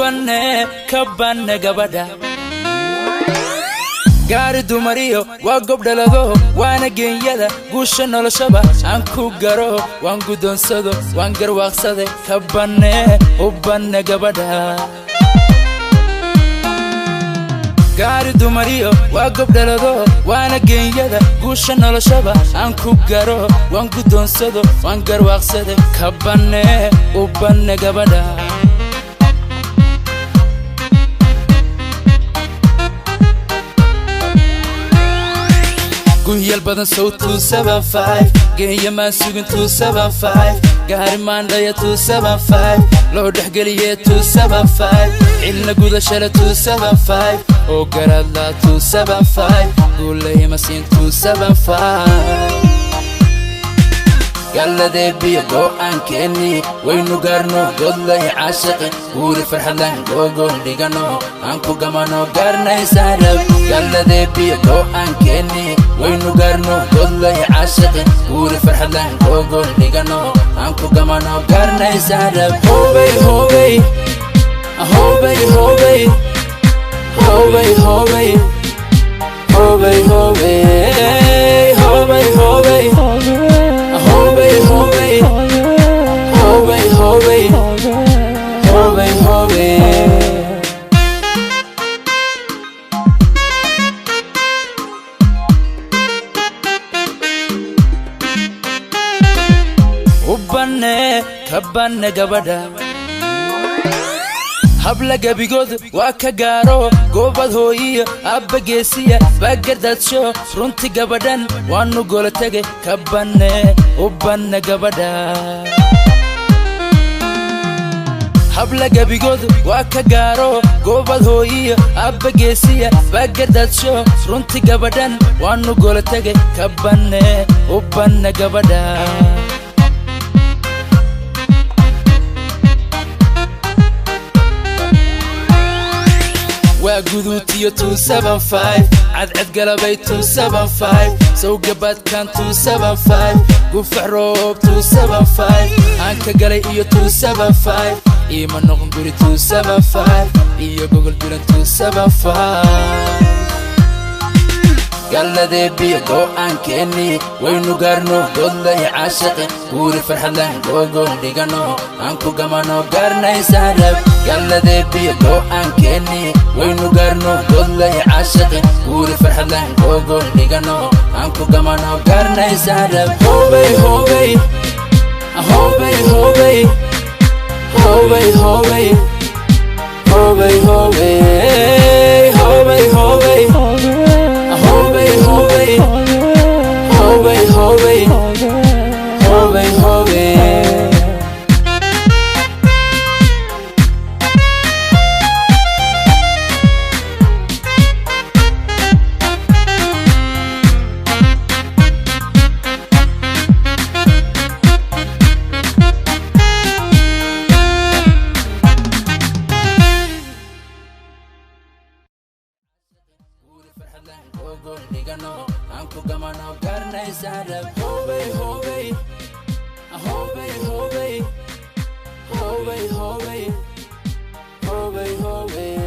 ubane gabadha gaari dumariyo waa gobdhalado waana geenyada guusha noloshaba aan ku garo waan gudoonsado waan garwaaqsade ubane gabadha gaari dumariyo waa gobdhalado waana geenyada guusha noloshaba aan ku garo waan gudoonsado waan garwaaqsade ubane gabadha Guyal badan so 275 Geeya ma sugin 275 Gaari maandaya 275 Loo dhaxgeliye 275 Ilna gudashada 275 Oo garadla 275 Guulahi masiin 275 Galladee biyo go'aan keeni waynu gaarno godlay caashiqi guuri farxadlan googol dhigano aan ku gamano gaarnaysaa rab Galladee biyo go'aan keeni waynu gaarno godlay caashiqi guuri farxadlan googol dhigano aan ku gamano gaarnaysaa rab Hobay hobay hobay hobay hobay hobay hobay hobay hobay hobay Hobay, hobay, hobay, hobay, hobay, hobay. Ubane gabadha habla gabigood waa ka gaaro goobad hooyiyo abba geesiya baagardaadsho runti gabadhan waanu gola tage ubane gabadha habla gabigood waa ka gaaro goobad hooyiyo abba geesiya baagardaadsho runti gabadhan waanu gola tage ubane gabadha Guduutiyo 275 cadcad galabay 275 soo gabad kan 275 gufac roob 275 aan ka galay iyo 275 ima noqon guri 275 iyo gogol bilan 275 Galladee biyo go'aan keeni waynu gaarno godlay caashiqi guuri farxadlan googol dhigano aan ku gamano gaarnaysaa rab Galladee biyo go'aan keeni waynu gaarno godlay caashiqi guuri farxadlan googol dhigano aan ku gamano gaarnaysaa rab Hobay hobay hobay hobay hobay hobay hobay hobay hobay hobay Hobay, hobay, hobay, hobay, hobay, hobay. Anku gamano garnaysaa rab Hobay, hobay, hobay, hobay, hobay, hobay, hobay, hobay.